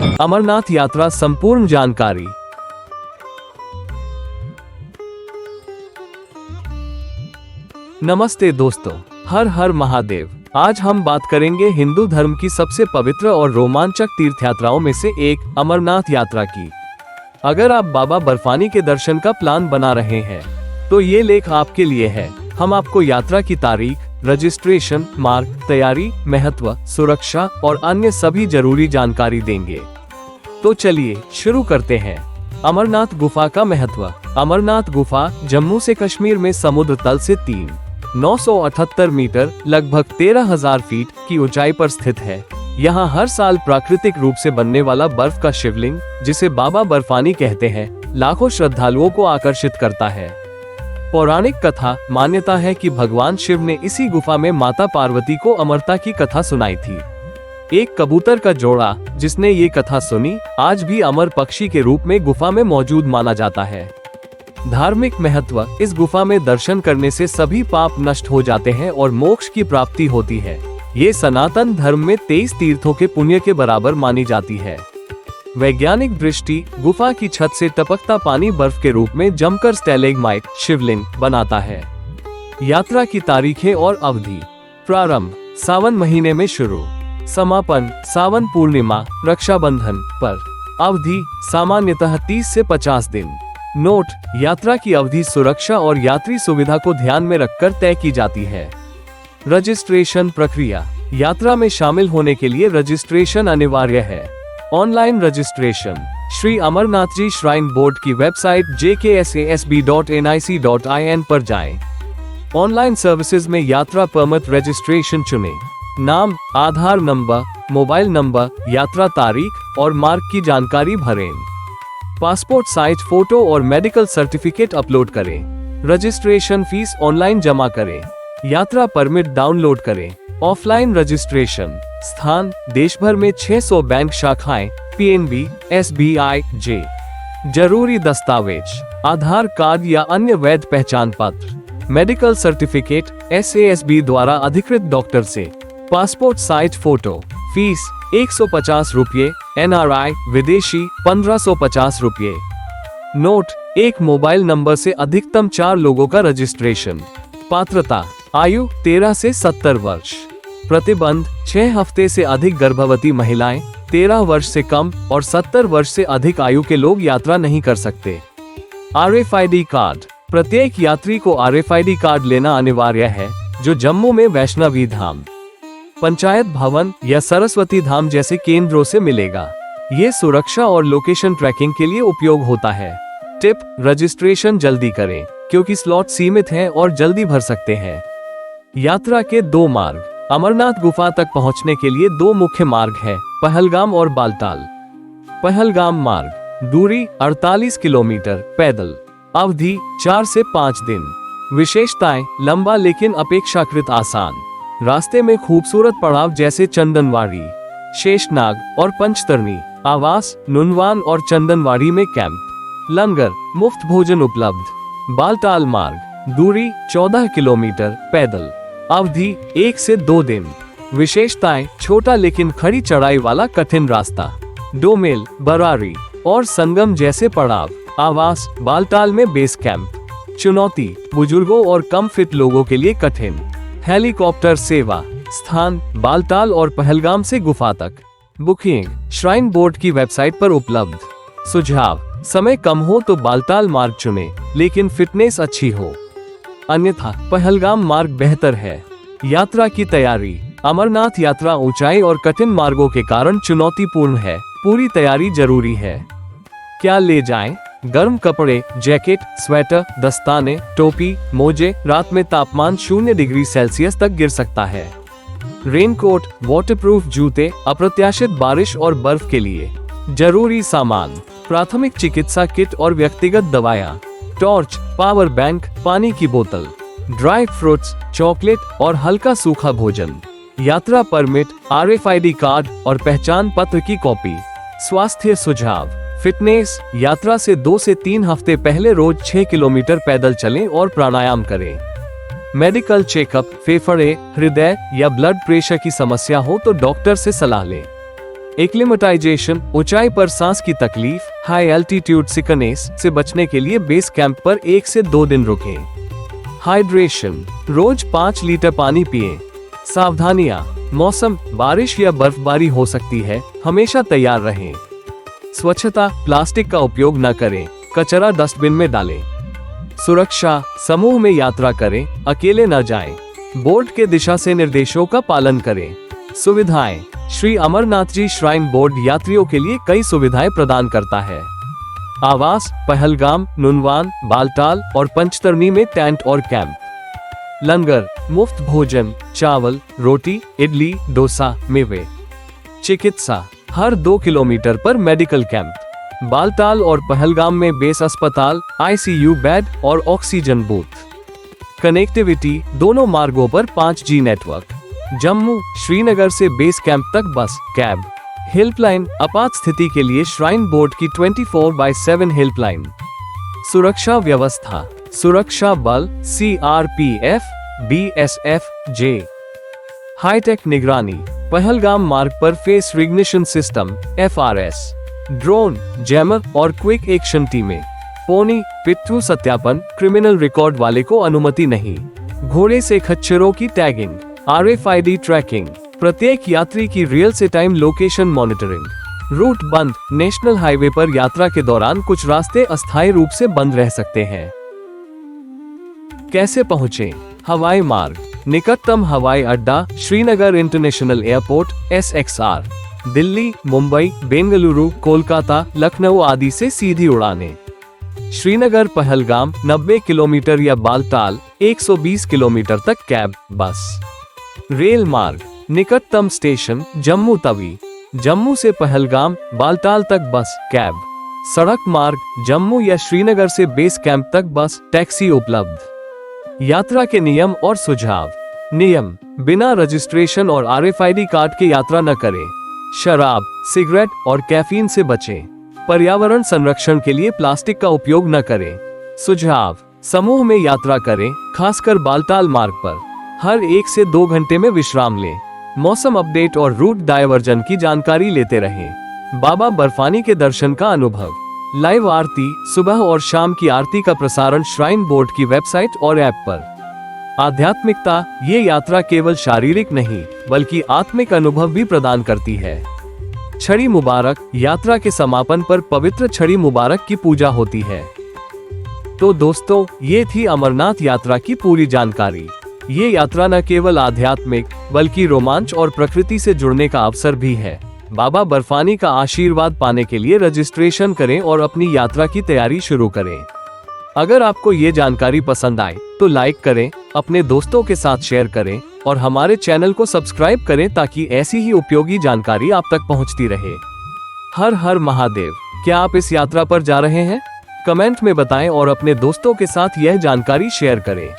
अमरनाथ यात्रा संपूर्ण जानकारी। नमस्ते दोस्तों, हर हर महादेव। आज हम बात करेंगे हिंदू धर्म की सबसे पवित्र और रोमांचक तीर्थ यात्राओं में से एक अमरनाथ यात्रा की। अगर आप बाबा बर्फानी के दर्शन का प्लान बना रहे हैं तो ये लेख आपके लिए है। हम आपको यात्रा की तारीख, रजिस्ट्रेशन, मार्ग, तैयारी, महत्व, सुरक्षा और अन्य सभी जरूरी जानकारी देंगे। तो चलिए शुरू करते हैं। अमरनाथ गुफा का महत्व। अमरनाथ गुफा जम्मू से कश्मीर में समुद्र तल से 978 मीटर लगभग 13,000 फीट की ऊंचाई पर स्थित है। यहाँ हर साल प्राकृतिक रूप से बनने वाला बर्फ का शिवलिंग, जिसे बाबा बर्फानी कहते हैं, लाखों श्रद्धालुओं को आकर्षित करता है। पौराणिक कथा मान्यता है कि भगवान शिव ने इसी गुफा में माता पार्वती को अमरता की कथा सुनाई थी। एक कबूतर का जोड़ा जिसने ये कथा सुनी आज भी अमर पक्षी के रूप में गुफा में मौजूद माना जाता है। धार्मिक महत्व। इस गुफा में दर्शन करने से सभी पाप नष्ट हो जाते हैं और मोक्ष की प्राप्ति होती है। ये सनातन धर्म में 23 तीर्थों के पुण्य के बराबर मानी जाती है। वैज्ञानिक दृष्टि। गुफा की छत से टपकता पानी बर्फ के रूप में जमकर स्टैलेग्माइट शिवलिंग बनाता है। यात्रा की तारीखें और अवधि। प्रारंभ सावन महीने में शुरू, समापन सावन पूर्णिमा रक्षाबंधन पर। अवधि सामान्यतः 30 से 50 दिन। नोट: यात्रा की अवधि सुरक्षा और यात्री सुविधा को ध्यान में रखकर तय की जाती है। रजिस्ट्रेशन प्रक्रिया। यात्रा में शामिल होने के लिए रजिस्ट्रेशन अनिवार्य है। Online registration. Shri Amarnath ji shrine board की वेबसाइट jksasb.nic.in पर जाएं। ऑनलाइन सर्विसेज में यात्रा परमिट रजिस्ट्रेशन चुनें। नाम, आधार नंबर, मोबाइल नंबर, यात्रा तारीख और मार्ग की जानकारी भरें। पासपोर्ट साइज फोटो और मेडिकल सर्टिफिकेट अपलोड करें। रजिस्ट्रेशन फीस ऑनलाइन जमा करें। यात्रा परमिट डाउनलोड करें। Offline registration. स्थान: देश भर में 600 बैंक शाखाएं, PNB, SBI, J। जरूरी दस्तावेज: आधार कार्ड या अन्य वैध पहचान पत्र। मेडिकल सर्टिफिकेट SASB द्वारा अधिकृत डॉक्टर से। Passport size photo. फीस 150 रुपये। NRI विदेशी 1550 रुपये। नोट: एक मोबाइल नंबर से अधिकतम 4 लोगों का रजिस्ट्रेशन। पात्रता: आयु 13 से 70 वर्ष। प्रतिबंध: 6 हफ्ते से अधिक गर्भवती महिलाएं, 13 वर्ष से कम और 70 वर्ष से अधिक आयु के लोग यात्रा नहीं कर सकते। RFID card. प्रत्येक यात्री को RFID कार्ड लेना अनिवार्य है, जो जम्मू में वैष्णवी धाम, पंचायत भवन या सरस्वती धाम जैसे केंद्रों से मिलेगा। ये सुरक्षा और लोकेशन ट्रैकिंग के लिए उपयोग होता है। टिप: रजिस्ट्रेशन जल्दी करें क्योंकि स्लॉट सीमित हैं और जल्दी भर सकते हैं। यात्रा के 2 मार्ग। अमरनाथ गुफा तक पहुंचने के लिए 2 मुख्य मार्ग हैं, पहलगाम और बालताल। पहलगाम मार्ग। दूरी 48 किलोमीटर पैदल। अवधि 4 से 5 दिन। विशेषताएं: लंबा लेकिन अपेक्षाकृत आसान। रास्ते में खूबसूरत पड़ाव जैसे चंदनवाड़ी, शेषनाग और पंचतरणी। आवास: नुनवान और चंदनवाड़ी में कैंप। लंगर, मुफ्त भोजन उपलब्ध। बालताल मार्ग। दूरी 14 किलोमीटर पैदल। अवधि 1 से 2 दिन। विशेषताएं: छोटा लेकिन खड़ी चढ़ाई वाला कठिन रास्ता। डोमेल, बरारी और संगम जैसे पड़ाव। आवास: बालताल में बेस कैंप। चुनौती: बुजुर्गों और कम फिट लोगों के लिए कठिन। हेलीकॉप्टर सेवा। स्थान: बालताल और पहलगाम से गुफा तक। बुकिंग श्राइन बोर्ड की वेबसाइट पर उपलब्ध। सुझाव: समय कम हो तो बालताल मार्ग चुनें, लेकिन फिटनेस अच्छी हो, अन्यथा पहलगाम मार्ग बेहतर है। यात्रा की तैयारी। अमरनाथ यात्रा ऊंचाई और कठिन मार्गों के कारण चुनौतीपूर्ण है। पूरी तैयारी जरूरी है। क्या ले जाएं? गर्म कपड़े, जैकेट, स्वेटर, दस्ताने, टोपी, मोजे। रात में तापमान 0 डिग्री सेल्सियस तक गिर सकता है। रेनकोट, वाटरप्रूफ जूते, अप्रत्याशित बारिश और बर्फ के लिए। जरूरी सामान: प्राथमिक चिकित्सा किट और व्यक्तिगत दवाएं। टॉर्च, पावर बैंक, पानी की बोतल, ड्राई फ्रूट्स, चॉकलेट और हल्का सूखा भोजन। यात्रा परमिट, RFID कार्ड और पहचान पत्र की कॉपी। स्वास्थ्य सुझाव: फिटनेस: यात्रा से 2 से 3 हफ्ते पहले रोज 6 किलोमीटर पैदल चलें और प्राणायाम करें। मेडिकल चेकअप: फेफड़े, हृदय या ब्लड प्रेशर की समस्या हो तो डॉक्टर से सलाह लें। एक्लिमेटाइजेशन, ऊंचाई पर सांस की तकलीफ, हाई एल्टीट्यूड सिकनेस से बचने के लिए बेस कैंप पर 1 से 2 दिन रुकें। हाइड्रेशन, रोज 5 लीटर पानी पिएं। सावधानियां, मौसम, बारिश या बर्फबारी हो सकती है, हमेशा तैयार रहें। स्वच्छता, प्लास्टिक का उपयोग न करें, कचरा डस्टबिन में डालें। सुरक्षा, समूह में यात्रा करें, अकेले न जाएं। बोर्ड के दिशा से निर्देशों का पालन करें। सुविधाएं, श्री अमरनाथ जी श्राइन बोर्ड यात्रियों के लिए कई सुविधाएं प्रदान करता है। आवास, पहलगाम, नुनवान, बालटाल और पंचतरनी में टेंट और कैंप। लंगर, मुफ्त भोजन, चावल, रोटी, इडली, डोसा, मेवे। चिकित्सा, हर 2 किलोमीटर पर मेडिकल कैंप। बालटाल और पहलगाम में बेस अस्पताल, ICU बेड और ऑक्सीजन बूथ। कनेक्टिविटी, दोनों मार्गों पर 5G नेटवर्क। जम्मू, श्रीनगर से बेस कैंप तक बस, कैब। हेल्पलाइन, आपात स्थिति के लिए श्राइन बोर्ड की 24/7 हेल्पलाइन। सुरक्षा व्यवस्था, सुरक्षा बल, CRPF, BSF, J। हाईटेक निगरानी, पहलगाम मार्ग पर face recognition system, FRS। Drone, jammer और क्विक एक्शन टीमें। पोनी, पिट्ठू सत्यापन, क्रिमिनल रिकॉर्ड वाले को अनुमति नहीं। घोड़े से खच्चरों की टैगिंग, RFID ट्रैकिंग, प्रत्येक यात्री की रियल से टाइम लोकेशन मॉनिटरिंग। रूट बंद, नेशनल हाईवे पर यात्रा के दौरान कुछ रास्ते अस्थायी रूप से बंद रह सकते हैं। कैसे पहुँचे? हवाई मार्ग, निकटतम हवाई अड्डा Srinagar international airport, SXR। Delhi, Mumbai, Bengaluru, Kolkata, Lucknow आदि से सीधी उड़ानें। श्रीनगर पहलगाम 90 किलोमीटर या बालटाल 120 किलोमीटर तक कैब, बस। रेल मार्ग, निकटतम स्टेशन जम्मू तवी। जम्मू से पहलगाम, बालटाल तक बस, कैब। सड़क मार्ग, जम्मू या श्रीनगर से बेस कैंप तक बस, टैक्सी उपलब्ध। यात्रा के नियम और सुझाव। नियम, बिना रजिस्ट्रेशन और RFID कार्ड के यात्रा न करें। शराब, सिगरेट और कैफीन से बचें। पर्यावरण संरक्षण के लिए प्लास्टिक का उपयोग न करें। सुझाव, समूह में यात्रा करें, खासकर बालटाल मार्ग पर। हर 1 से 2 घंटे में विश्राम लें। मौसम अपडेट और रूट डायवर्जन की जानकारी लेते रहें। बाबा बर्फानी के दर्शन का अनुभव। लाइव आरती, सुबह और शाम की आरती का प्रसारण श्राइन बोर्ड की वेबसाइट और ऐप पर। आध्यात्मिकता, ये यात्रा केवल शारीरिक नहीं बल्कि आत्मिक अनुभव भी प्रदान करती है। छड़ी मुबारक, यात्रा के समापन पर पवित्र छड़ी मुबारक की पूजा होती है। तो दोस्तों, ये थी अमरनाथ यात्रा की पूरी जानकारी। ये यात्रा न केवल आध्यात्मिक बल्कि रोमांच और प्रकृति से जुड़ने का अवसर भी है। बाबा बर्फानी का आशीर्वाद पाने के लिए रजिस्ट्रेशन करें और अपनी यात्रा की तैयारी शुरू करें। अगर आपको ये जानकारी पसंद आए तो लाइक करें, अपने दोस्तों के साथ शेयर करें और हमारे चैनल को सब्सक्राइब करें ताकि ऐसी ही उपयोगी जानकारी आप तक पहुंचती रहे। हर हर महादेव। क्या आप इस यात्रा पर जा रहे हैं? कमेंट में बताएं और अपने दोस्तों के साथ यह जानकारी शेयर करें।